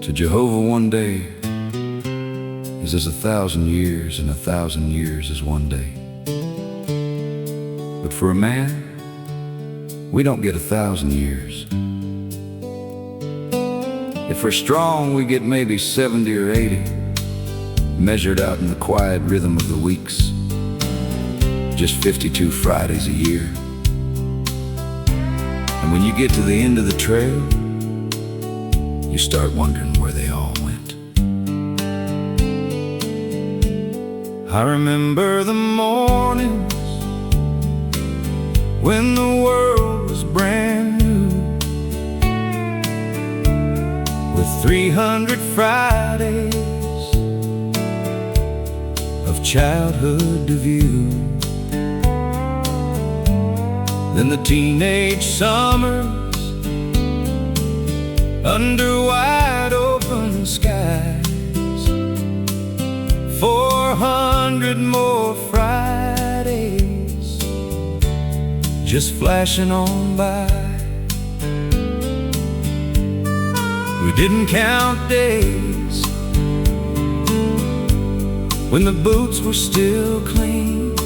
To Jehovah one day is as 1,000 years, and 1,000 years is one day. But for a man, we don't get 1,000 years. If we're strong, we get maybe 70 or 80, measured out in the quiet rhythm of the weeks. Just 52 Fridays a year. And when you get to the end of the trail, you start wondering where they all went. I remember the mornings when the world was brand new, with 300 Fridays of childhood to view. Then the teenage summers under wide open skies, 400 more Fridays just flashing on by. We didn't count days when the boots were still clean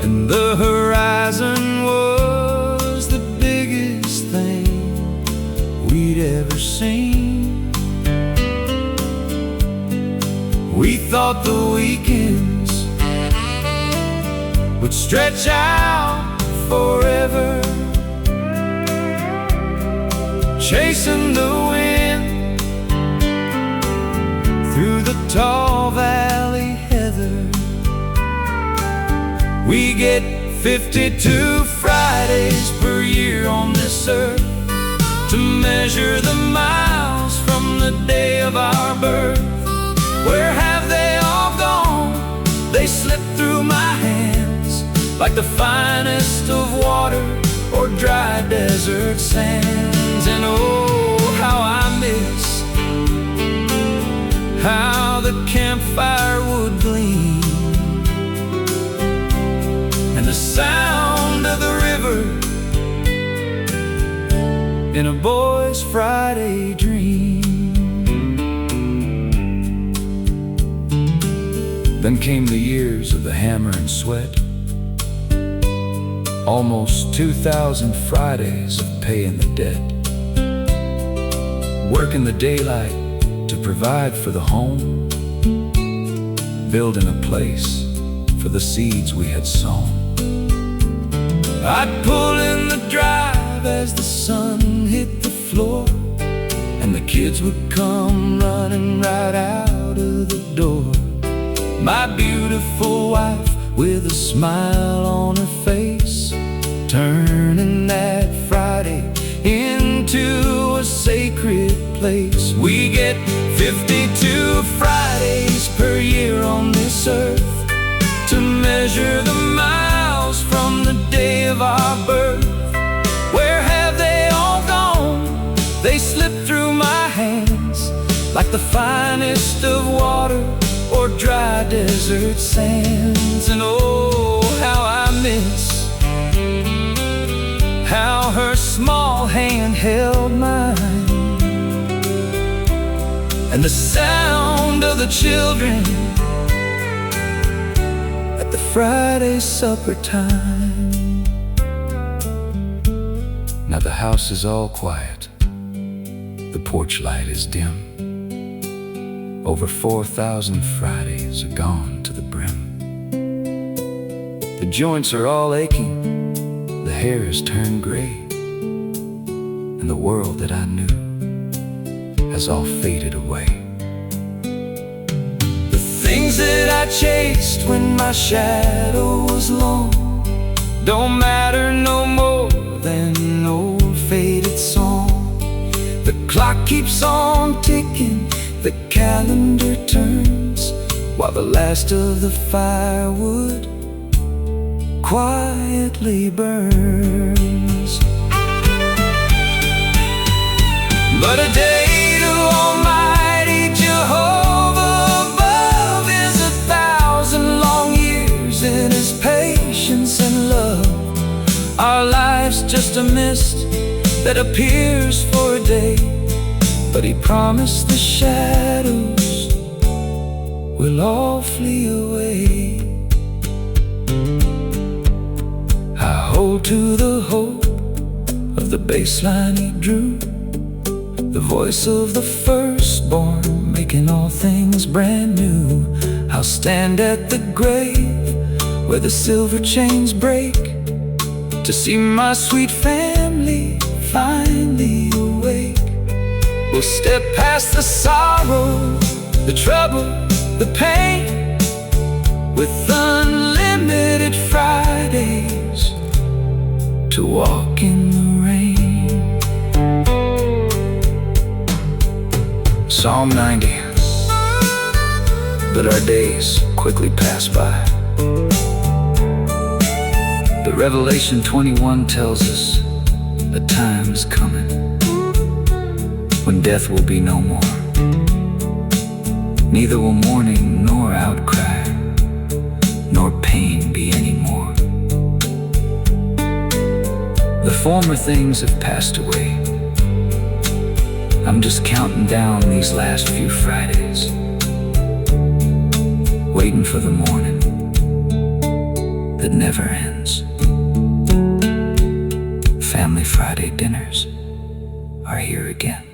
and the horizon was the biggest thing we'd ever seen. We thought the weekends would stretch out forever, chasing the wind through the tall valley heather. We get 52 Fridays per year on this earth to measure the miles from the day of our birth. Where have they all gone? They slip through my hands like the finest of water or dry desert sands. And oh, how I miss how the campfire would gleam and the sound of the river in a boy's Friday dream. Then came the years of the hammer and sweat, almost 2,000 Fridays of paying the debt, working the daylight to provide for the home, building a place for the seeds we had sown. I'd pull in the drive as the sun hit the floor, and the kids would come running right out of the door. My beautiful wife with a smile on her face, turning that Friday into a sacred place. We get 52 Fridays per year on this earth to measure the miles from the day of our birth. Where have they all gone? They slip through my hands like the finest of water or dry desert sands. And oh, how I miss how her small hand held mine, and the sound of the children at the Friday supper time. Now the house is all quiet, the porch light is dim. Over 4,000 Fridays are gone to the brim. The joints are all aching, the hair has turned gray, and the world that I knew has all faded away. The things that I chased when my shadow was long don't matter no more than an old faded song. The clock keeps on ticking, the calendar turns, while the last of the firewood quietly burns. But a day to Almighty Jehovah above is 1,000 long years in His patience and love. Our lives just a mist that appears for a day but he promised the shadows will all flee away. I hold to the hope of the baseline he drew, the voice of the firstborn, making all things brand new. I'll stand at the grave where the silver chains break, to see my sweet family finally awake. We'll step past the sorrow, the trouble, the pain, with unlimited Fridays to walk in the rain. Psalm 90. But our days quickly pass by. But Revelation 21 tells us a time is coming when death will be no more. Neither will mourning nor outcry nor pain be anymore. The former things have passed away. I'm just counting down these last few Fridays, waiting for the morning that never ends. Family Friday dinners are here again.